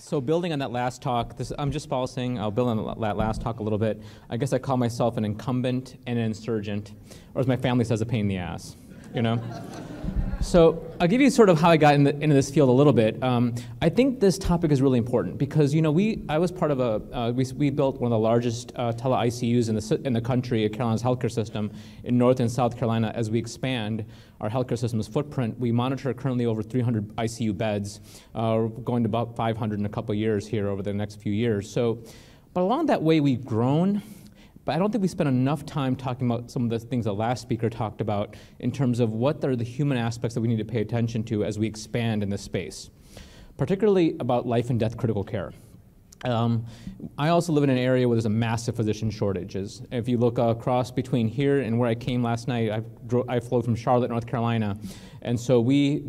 So building on that last talk, I'm Jaspal Singh. I'll build on that last talk a little bit. I guess I call myself an incumbent and an insurgent, or as my family says, a pain in the ass, you know? So I'll give you sort of how I got into this field a little bit. I think this topic is really important because, you know, I was part of we built one of the largest tele-ICUs in the country, Carolina's healthcare system, in North and South Carolina. As we expand our healthcare system's footprint, we monitor currently over 300 ICU beds, going to about 500 in a couple of years here over the next few years. So, but along that way we've grown. But I don't think we spent enough time talking about some of the things the last speaker talked about in terms of what are the human aspects that we need to pay attention to as we expand in this space, particularly about life and death critical care. I also live in an area where there's a massive physician shortages. If you look across between here and where I came last night, I flew from Charlotte, North Carolina, and so we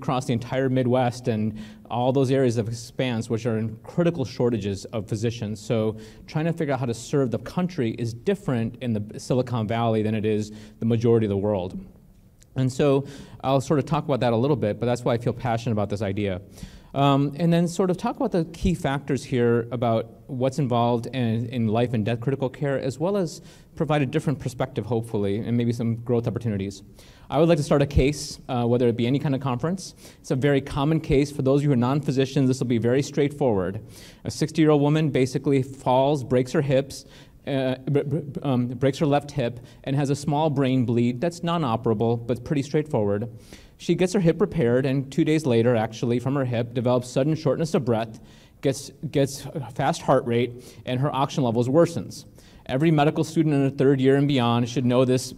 crossed the entire Midwest and all those areas of expanse which are in critical shortages of physicians. So trying to figure out how to serve the country is different in the Silicon Valley than it is the majority of the world. And so I'll sort of talk about that a little bit, but that's why I feel passionate about this idea. And then sort of talk about the key factors here about what's involved in life and death critical care, as well as provide a different perspective, hopefully, and maybe some growth opportunities. I would like to start a case, whether it be any kind of conference. It's a very common case. For those of you who are non-physicians, this will be very straightforward. A 60-year-old woman basically falls, breaks her hips, breaks her left hip, and has a small brain bleed that's non-operable, but pretty straightforward. She gets her hip repaired, and 2 days later, actually, from her hip, develops sudden shortness of breath, gets fast heart rate, and her oxygen levels worsens. Every medical student in their third year and beyond should know this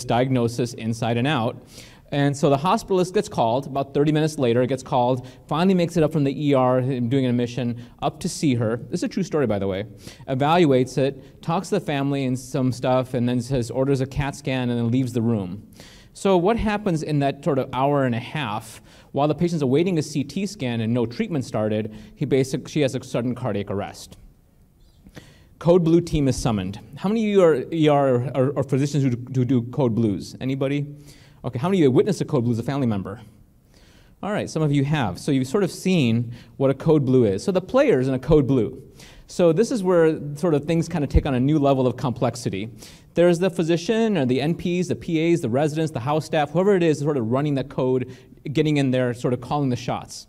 diagnosis inside and out. And so the hospitalist gets called, about 30 minutes later, gets called, finally makes it up from the ER, doing an admission, up to see her. This is a true story, by the way. Evaluates it, talks to the family and some stuff, and then orders a CAT scan and then leaves the room. So what happens in that sort of hour and a half, while the patient's awaiting a CT scan and no treatment started, she has a sudden cardiac arrest. Code Blue team is summoned. How many of you are physicians who do Code Blues? Anybody? Okay, how many of you have witnessed a Code Blue as a family member? All right, some of you have. So you've sort of seen what a Code Blue is. So the players in a Code Blue. So this is where sort of things kind of take on a new level of complexity. There's the physician or the NPs, the PAs, the residents, the house staff, whoever it is sort of running the code, getting in there, sort of calling the shots.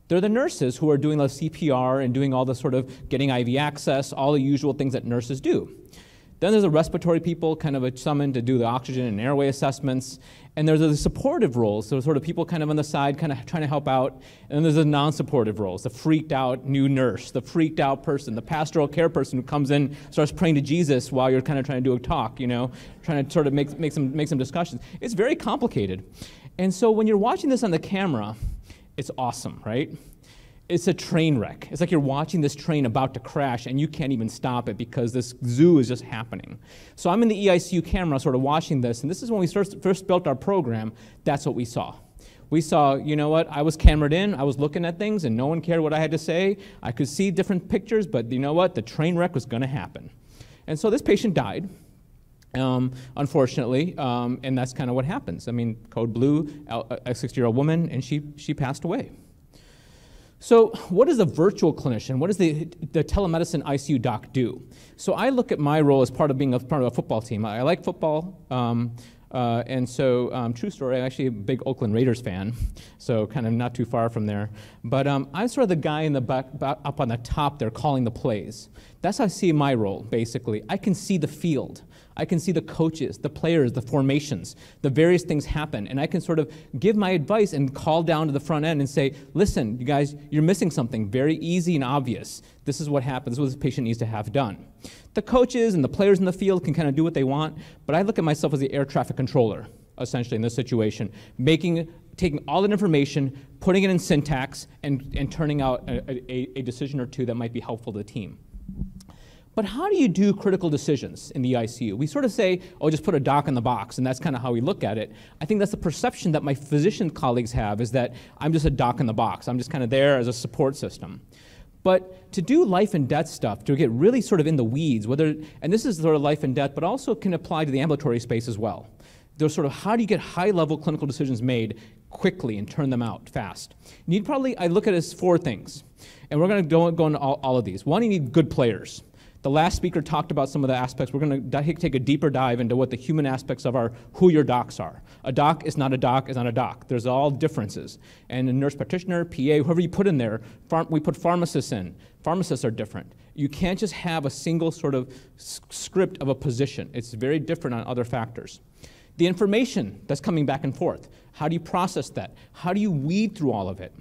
They're the nurses who are doing the CPR and doing all the sort of getting IV access, all the usual things that nurses do. Then there's the respiratory people kind of summoned to do the oxygen and airway assessments. And there's the supportive roles, so sort of people kind of on the side kind of trying to help out. And then there's the non-supportive roles, the freaked out new nurse, the freaked out person, the pastoral care person who comes in, starts praying to Jesus while you're kind of trying to do a talk, you know, trying to sort of make some discussions. It's very complicated. And so when you're watching this on the camera, it's awesome, right? It's a train wreck. It's like you're watching this train about to crash and you can't even stop it because this zoo is just happening. So I'm in the EICU camera sort of watching this, and this is when we first built our program. That's what we saw. We saw, you know what, I was cameraed in, I was looking at things and no one cared what I had to say. I could see different pictures, but you know what, the train wreck was gonna happen. And so this patient died, unfortunately, and that's kind of what happens. I mean, Code Blue, a 60-year-old woman, and she passed away. So what does a virtual clinician, what does the telemedicine ICU doc do? So I look at my role as part of being part of a football team. I like football, and so true story, I'm actually a big Oakland Raiders fan, so kind of not too far from there. But I'm sort of the guy in the back, up on the top there calling the plays. That's how I see my role, basically. I can see the field. I can see the coaches, the players, the formations, the various things happen, and I can sort of give my advice and call down to the front end and say, listen, you guys, you're missing something very easy and obvious. This is what happens, this is what this patient needs to have done. The coaches and the players in the field can kind of do what they want, but I look at myself as the air traffic controller, essentially, in this situation, taking all that information, putting it in syntax, and turning out a decision or two that might be helpful to the team. But how do you do critical decisions in the ICU? We sort of say, oh, just put a doc in the box, and that's kind of how we look at it. I think that's the perception that my physician colleagues have, is that I'm just a doc in the box. I'm just kind of there as a support system. But to do life and death stuff, to get really sort of in the weeds, and this is sort of life and death, but also can apply to the ambulatory space as well. There's sort of how do you get high-level clinical decisions made quickly and turn them out fast. You need probably, I look at it as 4 things. And we're going to go into all of these. One, you need good players. The last speaker talked about some of the aspects. We're going to take a deeper dive into what the human aspects of who your docs are. A doc is not a doc is not a doc. There's all differences. And a nurse practitioner, PA, whoever you put in there, we put pharmacists in. Pharmacists are different. You can't just have a single sort of script of a position. It's very different on other factors. The information that's coming back and forth, how do you process that? How do you weed through all of it?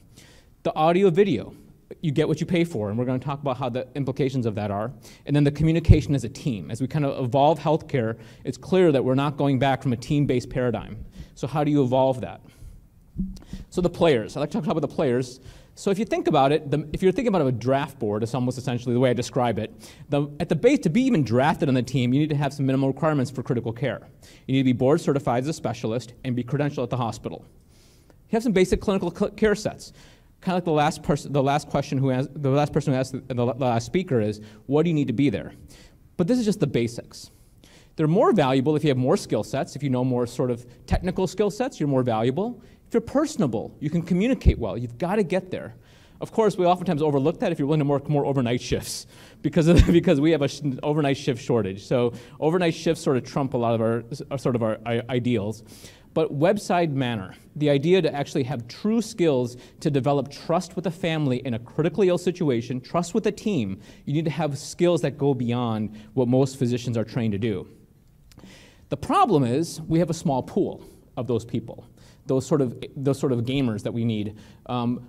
The audio, video, you get what you pay for, and we're going to talk about how the implications of that are. And then the communication as a team. As we kind of evolve healthcare, it's clear that we're not going back from a team-based paradigm. So how do you evolve that? So the players, I like to talk about the players. So if you think about it, if you're thinking about a draft board, it's almost essentially the way I describe it. At the base, to be even drafted on the team, you need to have some minimum requirements for critical care. You need to be board certified as a specialist and be credentialed at the hospital. You have some basic clinical care sets. Kind of like the last person who asked the last speaker is, what do you need to be there? But this is just the basics. They're more valuable if you have more skill sets. If you know more sort of technical skill sets, you're more valuable. If you're personable, you can communicate well. You've got to get there. Of course, we oftentimes overlook that if you're willing to work more overnight shifts because we have an overnight shift shortage. So overnight shifts sort of trump a lot of our ideals. But website manner, the idea to actually have true skills to develop trust with a family in a critically ill situation, trust with a team, you need to have skills that go beyond what most physicians are trained to do. The problem is we have a small pool of those people. Those sort of gamers that we need.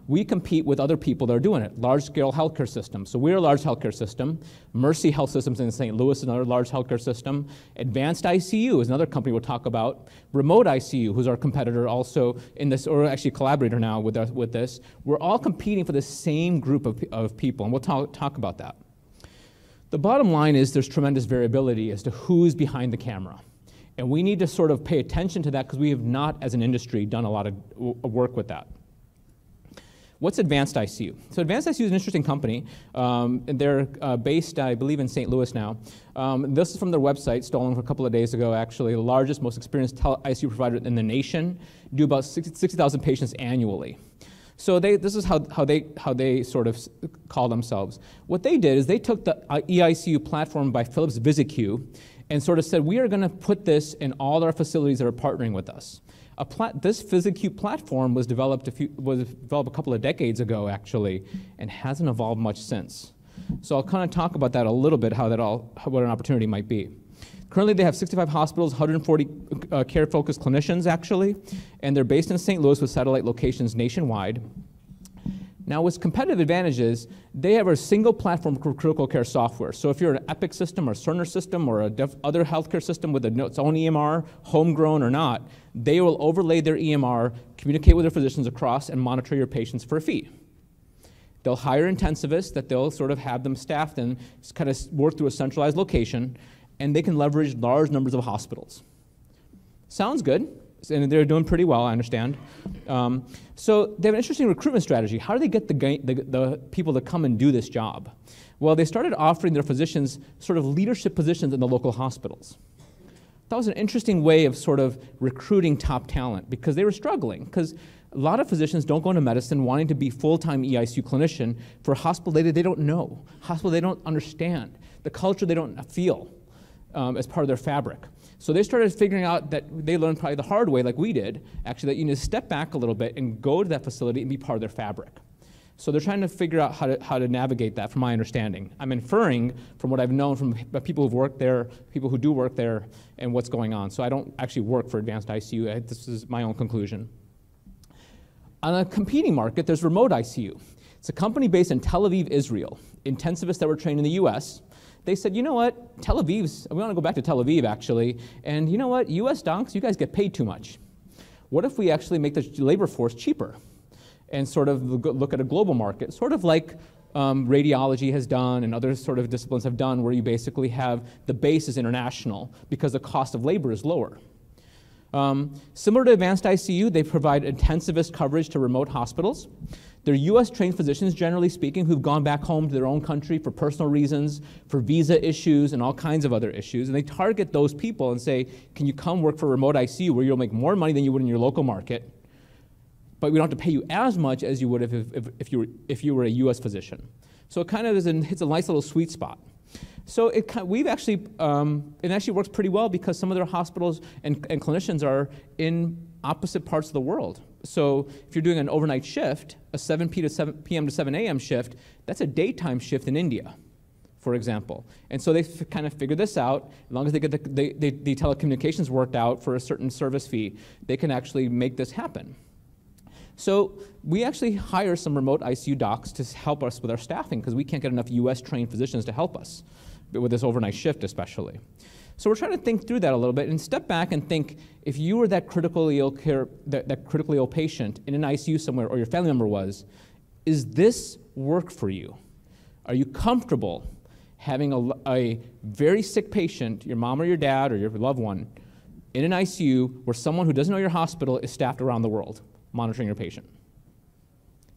We compete with other people that are doing it, large-scale healthcare systems. So we're a large healthcare system. Mercy Health Systems in St. Louis is another large healthcare system. Advanced ICU is another company we'll talk about. Remote ICU, who's our competitor also in this, or actually collaborator now with this. We're all competing for the same group of people, and we'll talk about that. The bottom line is there's tremendous variability as to who's behind the camera. And we need to sort of pay attention to that because we have not, as an industry, done a lot of work with that. What's Advanced ICU? So Advanced ICU is an interesting company. And they're based, I believe, in St. Louis now. This is from their website, stolen from a couple of days ago, actually. The largest, most experienced ICU provider in the nation, do about 60,000 patients annually. So this is how they sort of call themselves. What they did is they took the EICU platform by Phillips VISICU and sort of said, we are going to put this in all our facilities that are partnering with us. This VISICU platform was developed a couple of decades ago, actually, and hasn't evolved much since. So I'll kind of talk about that a little bit, what an opportunity might be. Currently, they have 65 hospitals, 140 care-focused clinicians, actually, and they're based in St. Louis with satellite locations nationwide. Now, what's competitive advantage is they have a single platform for critical care software. So if you're an Epic system or Cerner system or other healthcare system with its own EMR, homegrown or not, they will overlay their EMR, communicate with their physicians across, and monitor your patients for a fee. They'll hire intensivists that they'll sort of have them staffed and kind of work through a centralized location, and they can leverage large numbers of hospitals. Sounds good. And they're doing pretty well, I understand. So they have an interesting recruitment strategy. How do they get the people to come and do this job? Well, they started offering their physicians sort of leadership positions in the local hospitals. That was an interesting way of sort of recruiting top talent because they were struggling. Because a lot of physicians don't go into medicine wanting to be full-time EICU clinician for a hospital they don't know, hospital they don't understand, the culture they don't feel as part of their fabric. So they started figuring out that they learned probably the hard way, like we did, actually, that you need to step back a little bit and go to that facility and be part of their fabric. So they're trying to figure out how to navigate that, from my understanding. I'm inferring from what I've known from people who've worked there, people who do work there, and what's going on. So I don't actually work for Advanced ICU. This is my own conclusion. On a competing market, there's Remote ICU. It's a company based in Tel Aviv, Israel. Intensivists that were trained in the US. They said, you know what, we want to go back to Tel Aviv, actually, and you know what, US docs, you guys get paid too much. What if we actually make the labor force cheaper and sort of look at a global market, sort of like radiology has done and other sort of disciplines have done, where you basically have the base is international because the cost of labor is lower. Similar to Advanced ICU, they provide intensivist coverage to remote hospitals. They're US-trained physicians, generally speaking, who've gone back home to their own country for personal reasons, for visa issues, and all kinds of other issues. And they target those people and say, can you come work for Remote ICU where you'll make more money than you would in your local market, but we don't have to pay you as much as you would if you were a US physician. So it kind of hits a nice little sweet spot. So it actually works pretty well because some of their hospitals and clinicians are in opposite parts of the world. So if you're doing an overnight shift, a 7 p.m. to 7 a.m. shift, that's a daytime shift in India, for example. And so they kind of figure this out. As long as they get the telecommunications worked out for a certain service fee, they can actually make this happen. So we actually hire some remote ICU docs to help us with our staffing because we can't get enough US trained physicians to help us with this overnight shift especially. So we're trying to think through that a little bit and step back and think, if you were that critically ill that critically ill patient in an ICU somewhere, or your family member was, is this work for you? Are you comfortable having a very sick patient, your mom or your dad or your loved one, in an ICU where someone who doesn't know your hospital is staffed around the world monitoring your patient?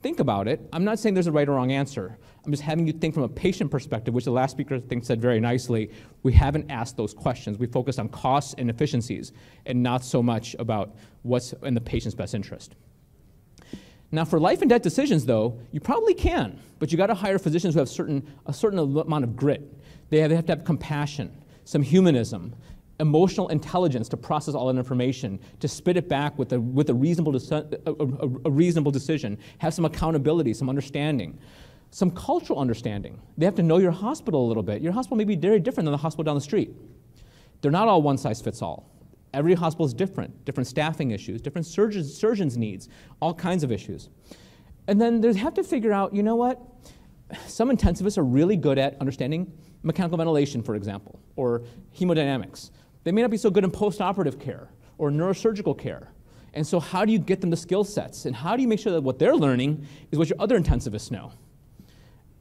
Think about it. I'm not saying there's a right or wrong answer. I'm just having you think from a patient perspective, which the last speaker I think said very nicely. We haven't asked those questions. We focus on costs and efficiencies and not so much about what's in the patient's best interest. Now for life and death decisions though, you probably can, but you gotta hire physicians who have a certain amount of grit. They have to have compassion, some humanism, emotional intelligence to process all that information, to spit it back with a reasonable decision, have some accountability, some understanding, some cultural understanding. They have to know your hospital a little bit. Your hospital may be very different than the hospital down the street. They're not all one size fits all. Every hospital is different staffing issues, different surgeons' needs, all kinds of issues. And then they have to figure out, you know what? Some intensivists are really good at understanding mechanical ventilation, for example, or hemodynamics. They may not be so good in post-operative care or neurosurgical care. And so how do you get them the skill sets? And how do you make sure that what they're learning is what your other intensivists know?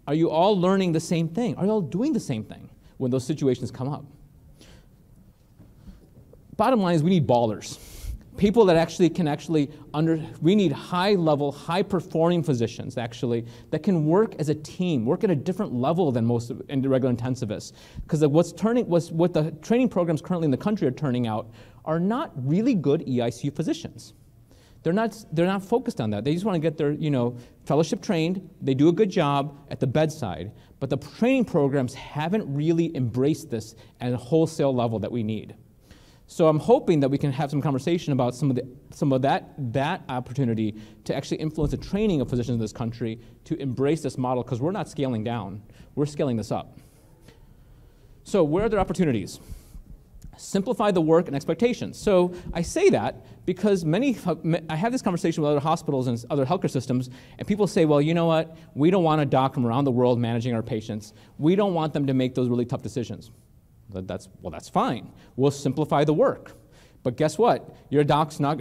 Are you all learning the same thing? Are you all doing the same thing when those situations come up? Bottom line is we need ballers. People that we need high-level, high-performing physicians, actually, that can work as a team, work at a different level than most regular intensivists. Because what the training programs currently in the country are turning out are not really good EICU physicians. They're not focused on that. They just want to get their, fellowship trained. They do a good job at the bedside, but the training programs haven't really embraced this at a wholesale level that we need. So I'm hoping that we can have some conversation about some of that opportunity to actually influence the training of physicians in this country to embrace this model, because we're not scaling down, we're scaling this up. So where are there opportunities? Simplify the work and expectations. So I say that because I have this conversation with other hospitals and other healthcare systems, and people say, well, you know what? We don't want a doc from around the world managing our patients. We don't want them to make those really tough decisions. Well, that's fine. We'll simplify the work. But guess what? Your doc's now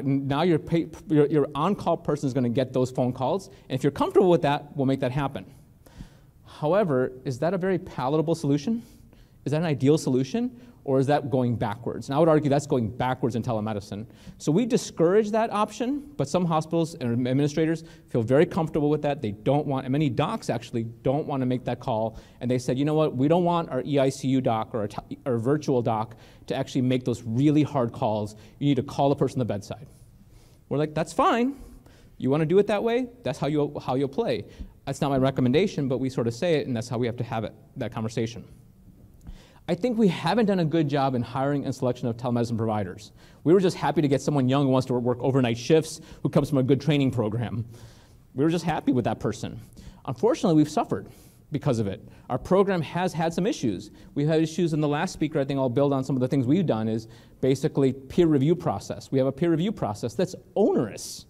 your on-call person is going to get those phone calls, and if you're comfortable with that, we'll make that happen. However, is that a very palatable solution? Is that an ideal solution? Or is that going backwards? And I would argue that's going backwards in telemedicine. So we discourage that option, but some hospitals and administrators feel very comfortable with that. They don't want, and many docs actually don't want to make that call. And they said, you know what, we don't want our EICU doc or our virtual doc to actually make those really hard calls. You need to call the person at the bedside. We're like, that's fine. You want to do it that way? That's how you'll play. That's not my recommendation, but we sort of say it, and that's how we have to have it, that conversation. I think we haven't done a good job in hiring and selection of telemedicine providers. We were just happy to get someone young who wants to work overnight shifts, who comes from a good training program. We were just happy with that person. Unfortunately, we've suffered because of it. Our program has had some issues. We've had issues in the last speaker. I think I'll build on some of the things we've done is basically peer review process. We have a peer review process that's onerous.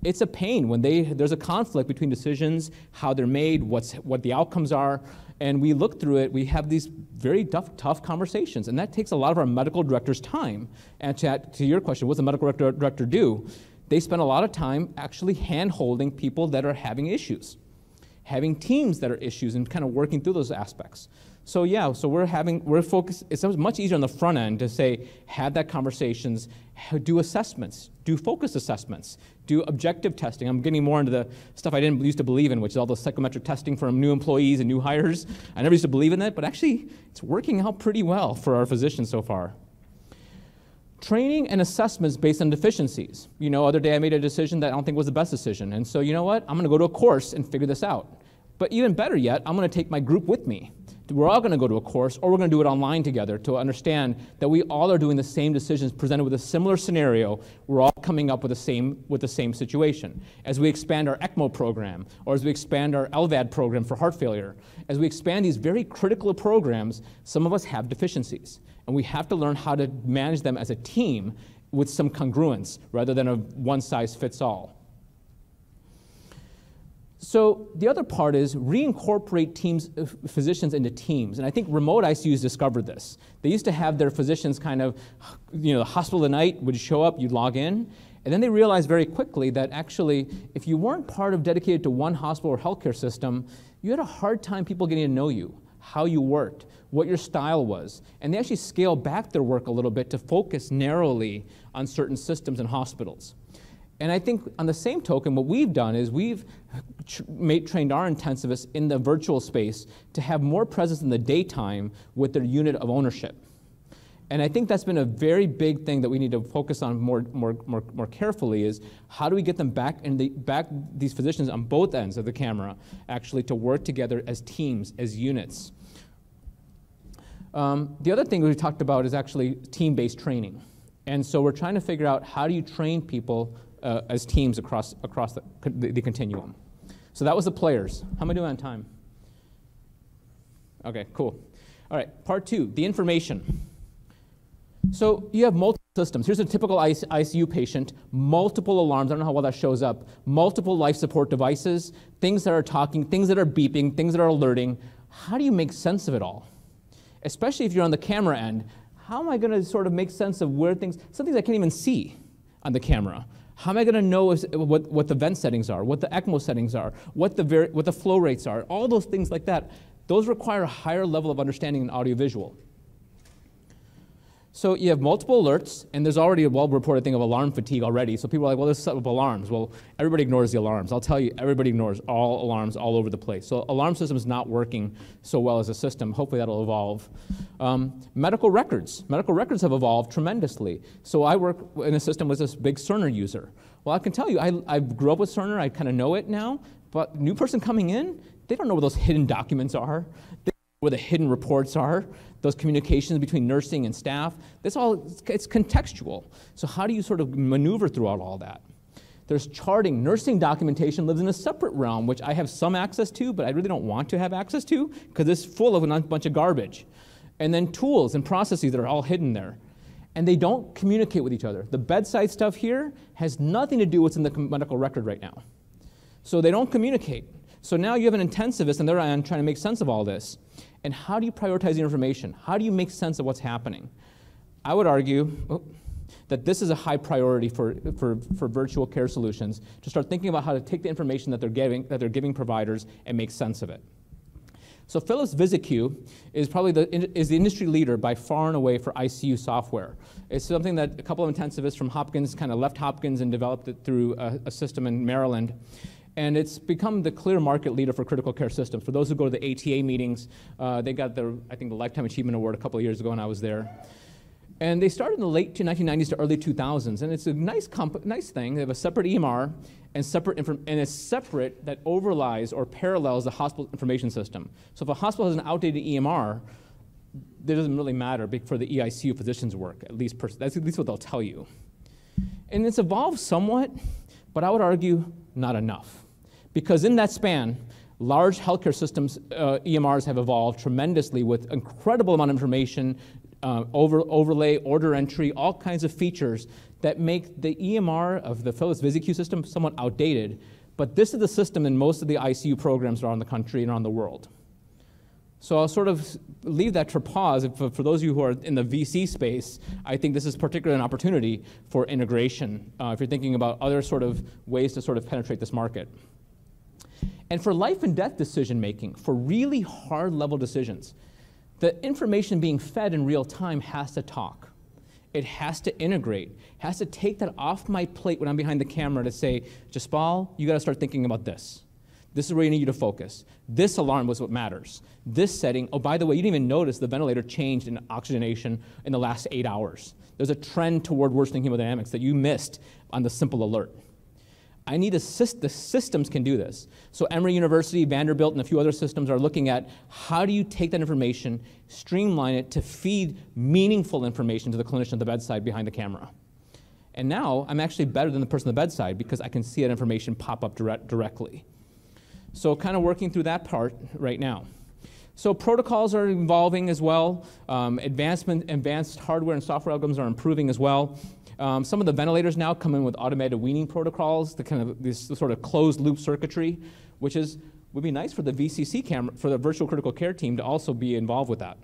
It's a pain when there's a conflict between decisions, how they're made, what the outcomes are, and we look through it. We have these very tough conversations, and that takes a lot of our medical director's time. And to your question, what's the medical director do? They spend a lot of time actually hand-holding people that are having issues, having teams that are issues, and kind of working through those aspects. So yeah, so we're focused. It's much easier on the front end to say, have that conversations, do assessments, do focus assessments, do objective testing. I'm getting more into the stuff I didn't used to believe in, which is all the psychometric testing from new employees and new hires. I never used to believe in that, but actually it's working out pretty well for our physicians so far. Training and assessments based on deficiencies. You know, other day I made a decision that I don't think was the best decision. And so, you know what? I'm going to go to a course and figure this out. But even better yet, I'm going to take my group with me. We're all going to go to a course, or we're going to do it online together to understand that we all are doing the same decisions presented with a similar scenario. We're all coming up with the same situation. As we expand our ECMO program, or as we expand our LVAD program for heart failure, as we expand these very critical programs, some of us have deficiencies. And we have to learn how to manage them as a team with some congruence rather than a one-size-fits-all. So the other part is reincorporate physicians into teams. And I think remote ICUs discovered this. They used to have their physicians kind of, you know, the hospital at night would show up, you'd log in. And then they realized very quickly that actually, if you weren't part of dedicated to one hospital or healthcare system, you had a hard time people getting to know you, how you worked, what your style was. And they actually scaled back their work a little bit to focus narrowly on certain systems and hospitals. And I think on the same token, what we've done is we've trained our intensivists in the virtual space to have more presence in the daytime with their unit of ownership. And I think that's been a very big thing that we need to focus on more carefully is how do we get them back these physicians on both ends of the camera actually to work together as teams, as units. The other thing we talked about is actually team-based training. And so we're trying to figure out how do you train people as teams across the continuum. So that was the players. How am I doing on time? Okay, cool. All right, part two, the information. So you have multiple systems. Here's a typical ICU patient, multiple alarms, I don't know how well that shows up, multiple life support devices, things that are talking, things that are beeping, things that are alerting. How do you make sense of it all? Especially if you're on the camera end, how am I going to sort of make sense of where some things I can't even see on the camera? How am I going to know what the vent settings are, what the ECMO settings are, what the flow rates are, all those things like that? Those require a higher level of understanding in audiovisual. So you have multiple alerts, and there's already a well-reported thing of alarm fatigue already. So people are like, well, there's set up alarms. Well, everybody ignores the alarms. I'll tell you, everybody ignores all alarms all over the place. So alarm system is not working so well as a system. Hopefully that'll evolve. Medical records. Medical records have evolved tremendously. So I work in a system with this big Cerner user. Well, I can tell you, I grew up with Cerner. I kind of know it now. But new person coming in, they don't know where those hidden documents are. They don't know where the hidden reports are. Those communications between nursing and staff, it's contextual. So how do you sort of maneuver throughout all that? There's charting. Nursing documentation lives in a separate realm, which I have some access to, but I really don't want to have access to because it's full of a bunch of garbage. And then tools and processes that are all hidden there. And they don't communicate with each other. The bedside stuff here has nothing to do with what's in the medical record right now. So they don't communicate. So now you have an intensivist on their end trying to make sense of all this. And how do you prioritize the information? How do you make sense of what's happening? I would argue that this is a high priority for virtual care solutions to start thinking about how to take the information that they're giving providers and make sense of it. So Phillips VISICU is probably the industry leader by far and away for ICU software. It's something that a couple of intensivists from Hopkins kind of left Hopkins and developed it through a system in Maryland. And it's become the clear market leader for critical care systems. For those who go to the ATA meetings, they got I think the Lifetime Achievement Award a couple of years ago when I was there. And they started in the late 1990s to early 2000s, and it's a nice thing. They have a separate EMR and it's separate that overlies or parallels the hospital information system. So if a hospital has an outdated EMR, it doesn't really matter for the EICU physicians' work. That's at least what they'll tell you. And it's evolved somewhat, but I would argue not enough. Because in that span, large healthcare systems, EMRs have evolved tremendously with incredible amount of information, overlay, order entry, all kinds of features that make the EMR of the Phillips VISICU system somewhat outdated. But this is the system in most of the ICU programs around the country and around the world. So I'll sort of leave that to pause. For those of you who are in the VSee space, I think this is particularly an opportunity for integration if you're thinking about other sort of ways to sort of penetrate this market. And for life and death decision making, for really hard level decisions, the information being fed in real time has to talk. It has to integrate, has to take that off my plate when I'm behind the camera to say, Jaspal, you got to start thinking about this. This is where you need you to focus. This alarm was what matters. This setting, oh, by the way, you didn't even notice the ventilator changed in oxygenation in the last 8 hours. There's a trend toward worsening hemodynamics that you missed on the simple alert. I need the systems can do this. So Emory University, Vanderbilt, and a few other systems are looking at how do you take that information, streamline it to feed meaningful information to the clinician at the bedside behind the camera. And now I'm actually better than the person at the bedside because I can see that information pop up directly. So kind of working through that part right now. So protocols are evolving as well. Advanced hardware and software algorithms are improving as well. Some of the ventilators now come in with automated weaning protocols, this sort of closed loop circuitry, which would be nice for the VCC camera, for the virtual critical care team to also be involved with that.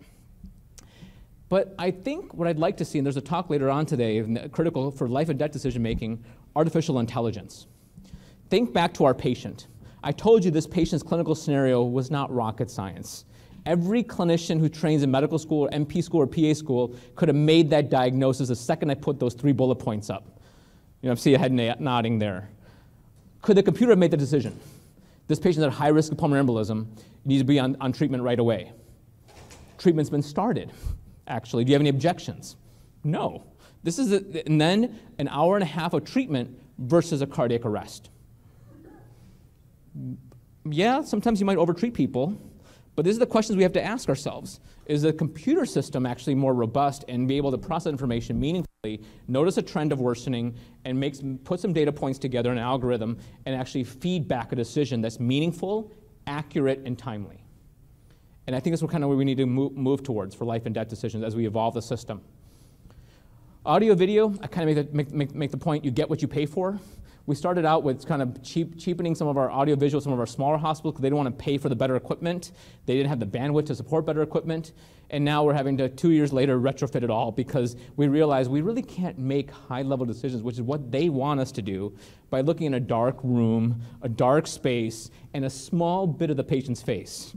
But I think what I'd like to see, and there's a talk later on today, critical for life and death decision making, artificial intelligence. Think back to our patient. I told you this patient's clinical scenario was not rocket science. Every clinician who trains in medical school or MP school or PA school could have made that diagnosis the second I put those 3 bullet points up. You know, I see a head nodding there. Could the computer have made the decision? This patient's at high risk of pulmonary embolism, needs to be on treatment right away. Treatment's been started, actually. Do you have any objections? No. This is and then an hour and a half of treatment versus a cardiac arrest. Yeah, sometimes you might overtreat people. But these are the questions we have to ask ourselves. Is the computer system actually more robust and be able to process information meaningfully, notice a trend of worsening, and put some data points together in an algorithm and actually feed back a decision that's meaningful, accurate, and timely? And I think that's kind of where we need to move towards for life and death decisions as we evolve the system. Audio, video, I kind of make the point, you get what you pay for. We started out with kind of cheapening some of our audio visual, some of our smaller hospitals because they didn't want to pay for the better equipment. They didn't have the bandwidth to support better equipment. And now we're having to, 2 years later, retrofit it all because we realize we really can't make high-level decisions, which is what they want us to do, by looking in a dark room, a dark space, and a small bit of the patient's face.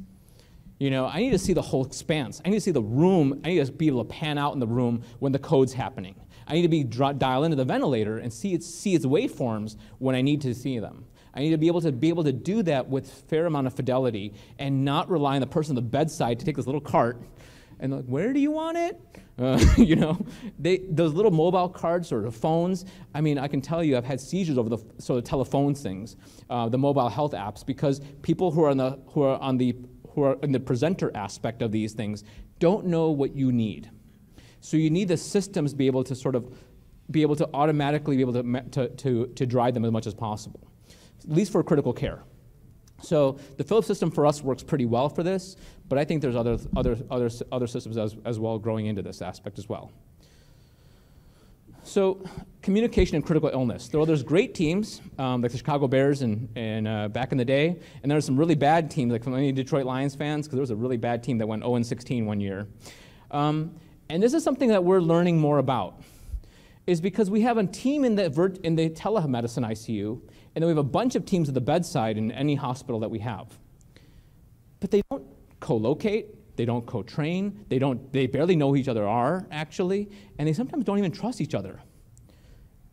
You know, I need to see the whole expanse. I need to see the room. I need to be able to pan out in the room when the code's happening. I need to be dial into the ventilator and see its waveforms when I need to see them. I need to be able to do that with fair amount of fidelity and not rely on the person at the bedside to take this little cart and like, where do you want it? You know, those little mobile carts or the phones. I mean, I can tell you, I've had seizures over the sort of telephone things, the mobile health apps, because people who are in the presenter aspect of these things don't know what you need. So you need the systems to be able to automatically be able to drive them as much as possible, at least for critical care. So the Phillips system for us works pretty well for this, but I think there's other systems as well growing into this aspect as well. So communication in critical illness. There's great teams, like the Chicago Bears and back in the day, and there's some really bad teams, like from any Detroit Lions fans, because there was a really bad team that went 0-16 one year. And this is something that we're learning more about, is because we have a team in the telemedicine ICU, and then we have a bunch of teams at the bedside in any hospital that we have. But they don't co-locate, they don't co-train, they barely know who each other are, actually, and they sometimes don't even trust each other.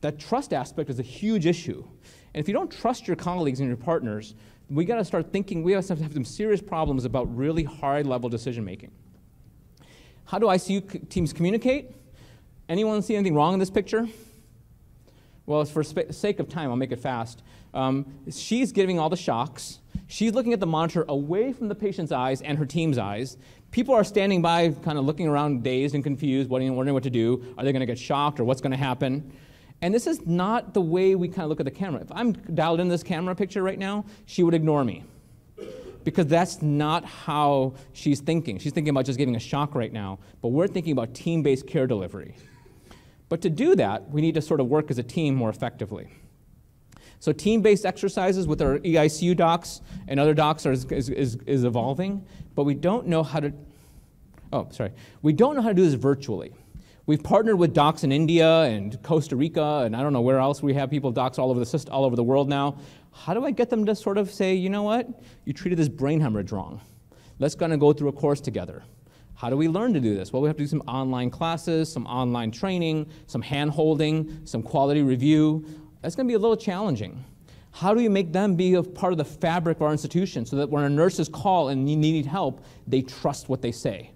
That trust aspect is a huge issue. And if you don't trust your colleagues and your partners, we gotta start thinking, we have to have some serious problems about really high-level decision-making. How do ICU teams communicate? Anyone see anything wrong in this picture? Well, for sake of time, I'll make it fast. She's giving all the shocks. She's looking at the monitor away from the patient's eyes and her team's eyes. People are standing by, kind of looking around dazed and confused, wondering what to do. Are they going to get shocked or what's going to happen? And this is not the way we kind of look at the camera. If I'm dialed in this camera picture right now, she would ignore me, because that's not how she's thinking. She's thinking about just giving a shock right now, but we're thinking about team-based care delivery. But to do that, we need to sort of work as a team more effectively. So team-based exercises with our EICU docs and other docs is evolving, but we don't know how to, we don't know how to do this virtually. We've partnered with docs in India and Costa Rica, and I don't know where else we have people, docs all over the world now. How do I get them to sort of say, you know what, you treated this brain hemorrhage wrong. Let's kind of go through a course together. How do we learn to do this? Well, we have to do some online classes, some online training, some hand-holding, some quality review. That's going to be a little challenging. How do we make them be a part of the fabric of our institution so that when our nurses call and need help, they trust what they say?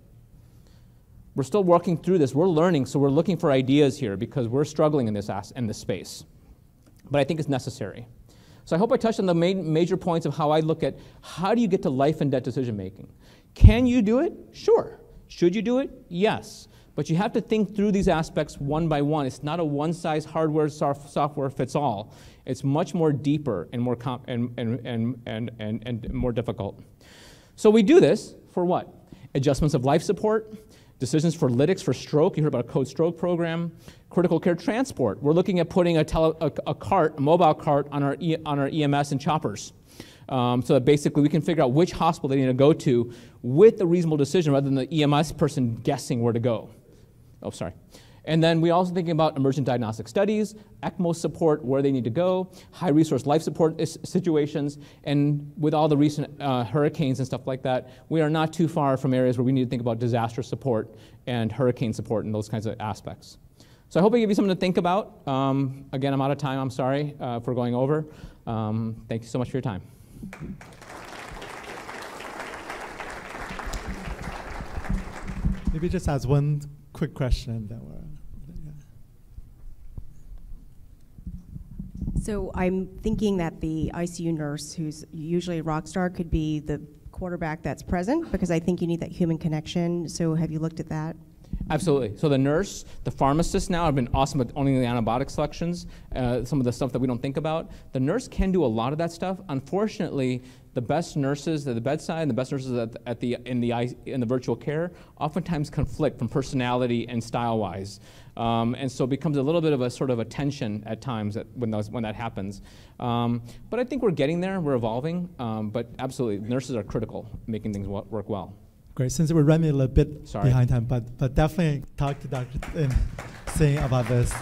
We're still working through this. We're learning, so we're looking for ideas here because we're struggling in this space. But I think it's necessary. So I hope I touched on the major points of how I look at how do you get to life and death decision making. Can you do it? Sure. Should you do it? Yes. But you have to think through these aspects one by one. It's not a one-size hardware software fits all. It's much more deeper and more and more difficult. So we do this for what? Adjustments of life support, decisions for lytics for stroke. You heard about a code stroke program. Critical care transport. We're looking at putting a mobile cart on our EMS and choppers. So that basically we can figure out which hospital they need to go to with a reasonable decision rather than the EMS person guessing where to go. Oh, sorry. And then we're also thinking about emergent diagnostic studies, ECMO support, where they need to go, high resource life support situations, and with all the recent hurricanes and stuff like that, we are not too far from areas where we need to think about disaster support and hurricane support and those kinds of aspects. So I hope I give you something to think about. Again, I'm out of time. I'm sorry for going over. Thank you so much for your time. Maybe just ask one quick question that we're. So I'm thinking that the ICU nurse, who's usually a rock star, could be the quarterback that's present, because I think you need that human connection. So have you looked at that? Absolutely. So the nurse, the pharmacist now have been awesome at owning the antibiotic selections, some of the stuff that we don't think about. The nurse can do a lot of that stuff. Unfortunately, the best nurses at the bedside and the best nurses in the virtual care oftentimes conflict from personality and style-wise. And so it becomes a little bit of a sort of a tension at times when that happens. But I think we're getting there, we're evolving, but absolutely, nurses are critical in making things work well. Great. Since we're running a little bit behind time, but definitely talk to Dr. Singh about this.